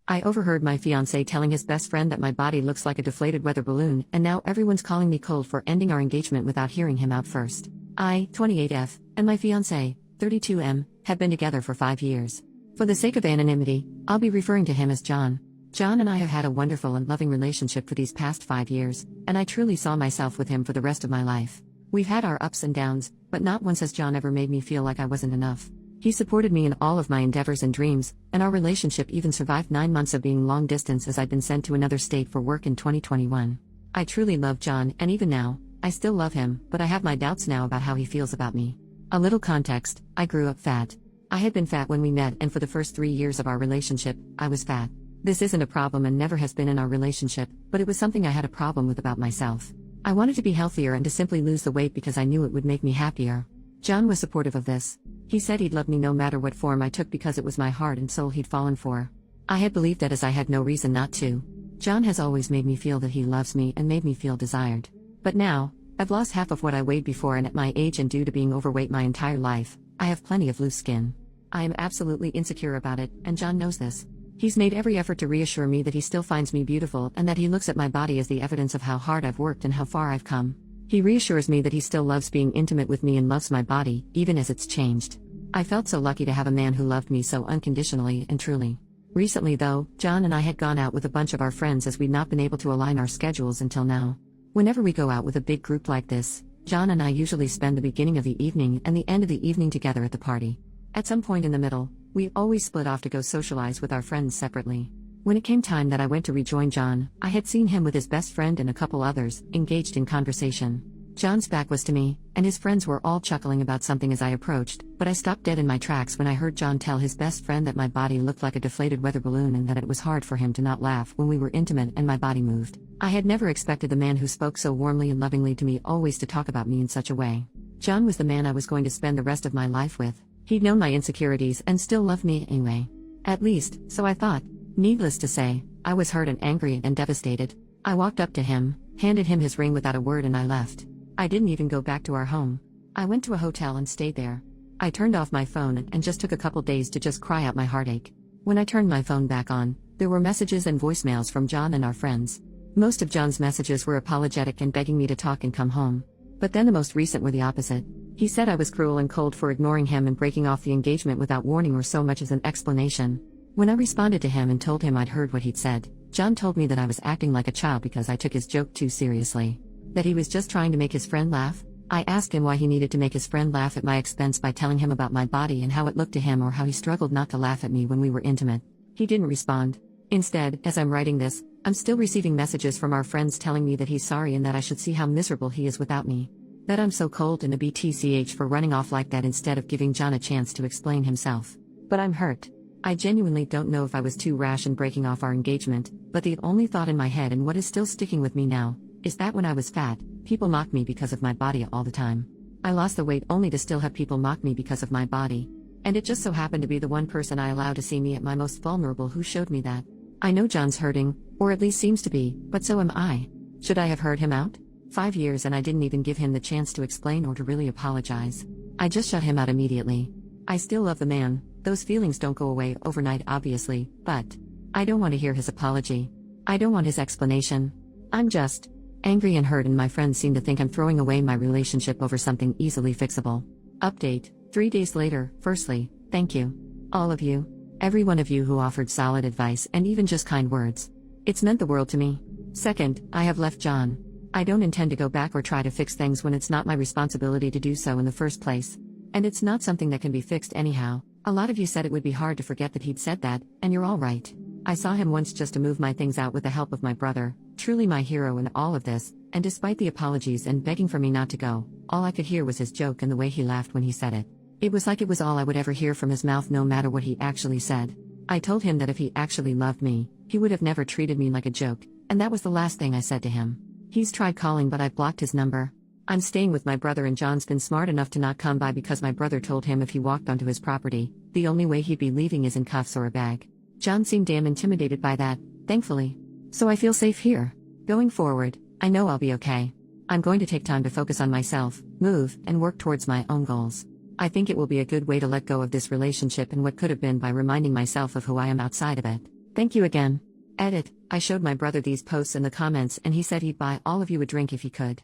I overheard my fiancé telling his best friend that my body looks like a deflated weather balloon, and now everyone's calling me cold for ending our engagement without hearing him out first. I, 28F, and my fiancé, 32M, have been together for 5 years. For the sake of anonymity, I'll be referring to him as John. John and I have had a wonderful and loving relationship for these past 5 years, and I truly saw myself with him for the rest of my life. We've had our ups and downs, but not once has John ever made me feel like I wasn't enough. He supported me in all of my endeavors and dreams, and our relationship even survived 9 months of being long distance as I'd been sent to another state for work in 2021. I truly love John, and even now, I still love him, but I have my doubts now about how he feels about me. A little context: I grew up fat. I had been fat when we met, and for the first 3 years of our relationship, I was fat. This isn't a problem and never has been in our relationship, but it was something I had a problem with about myself. I wanted to be healthier and to simply lose the weight because I knew it would make me happier. John was supportive of this. He said he'd love me no matter what form I took because it was my heart and soul he'd fallen for. I had believed that, as I had no reason not to. John has always made me feel that he loves me and made me feel desired. But now, I've lost half of what I weighed before, and at my age and due to being overweight my entire life, I have plenty of loose skin. I am absolutely insecure about it, and John knows this. He's made every effort to reassure me that he still finds me beautiful and that he looks at my body as the evidence of how hard I've worked and how far I've come. He reassures me that he still loves being intimate with me and loves my body, even as it's changed. I felt so lucky to have a man who loved me so unconditionally and truly. Recently though, John and I had gone out with a bunch of our friends as we'd not been able to align our schedules until now. Whenever we go out with a big group like this, John and I usually spend the beginning of the evening and the end of the evening together at the party. At some point in the middle, we always split off to go socialize with our friends separately. When it came time that I went to rejoin John, I had seen him with his best friend and a couple others, engaged in conversation. John's back was to me, and his friends were all chuckling about something as I approached, but I stopped dead in my tracks when I heard John tell his best friend that my body looked like a deflated weather balloon and that it was hard for him to not laugh when we were intimate and my body moved. I had never expected the man who spoke so warmly and lovingly to me always to talk about me in such a way. John was the man I was going to spend the rest of my life with. He'd known my insecurities and still loved me anyway. At least, so I thought. Needless to say, I was hurt and angry and devastated. I walked up to him, handed him his ring without a word, and I left. I didn't even go back to our home. I went to a hotel and stayed there. I turned off my phone and just took a couple days to just cry out my heartache. When I turned my phone back on, there were messages and voicemails from John and our friends. Most of John's messages were apologetic and begging me to talk and come home. But then the most recent were the opposite. He said I was cruel and cold for ignoring him and breaking off the engagement without warning or so much as an explanation. When I responded to him and told him I'd heard what he'd said, John told me that I was acting like a child because I took his joke too seriously. That he was just trying to make his friend laugh. I asked him why he needed to make his friend laugh at my expense by telling him about my body and how it looked to him, or how he struggled not to laugh at me when we were intimate. He didn't respond. Instead, as I'm writing this, I'm still receiving messages from our friends telling me that he's sorry and that I should see how miserable he is without me. That I'm so cold and a BTCH for running off like that instead of giving John a chance to explain himself. But I'm hurt. I genuinely don't know if I was too rash in breaking off our engagement, but the only thought in my head, and what is still sticking with me now, is that when I was fat, people mocked me because of my body all the time. I lost the weight only to still have people mock me because of my body. And it just so happened to be the one person I allowed to see me at my most vulnerable who showed me that. I know John's hurting, or at least seems to be, but so am I. Should I have heard him out? 5 years and I didn't even give him the chance to explain or to really apologize. I just shut him out immediately. I still love the man, those feelings don't go away overnight obviously, but I don't want to hear his apology. I don't want his explanation. I'm just angry and hurt, and my friends seem to think I'm throwing away my relationship over something easily fixable. Update: 3 days later. Firstly, thank you. All of you. Every one of you who offered solid advice and even just kind words. It's meant the world to me. Second, I have left John. I don't intend to go back or try to fix things when it's not my responsibility to do so in the first place. And it's not something that can be fixed anyhow. A lot of you said it would be hard to forget that he'd said that, and you're all right. I saw him once just to move my things out with the help of my brother, truly my hero in all of this, and despite the apologies and begging for me not to go, all I could hear was his joke and the way he laughed when he said it. It was like it was all I would ever hear from his mouth, no matter what he actually said. I told him that if he actually loved me, he would have never treated me like a joke, and that was the last thing I said to him. He's tried calling, but I've blocked his number. I'm staying with my brother, and John's been smart enough to not come by because my brother told him if he walked onto his property, the only way he'd be leaving is in cuffs or a bag. John seemed damn intimidated by that, thankfully. So I feel safe here. Going forward, I know I'll be okay. I'm going to take time to focus on myself, move, and work towards my own goals. I think it will be a good way to let go of this relationship and what could have been by reminding myself of who I am outside of it. Thank you again. Edit, I showed my brother these posts in the comments and he said he'd buy all of you a drink if he could.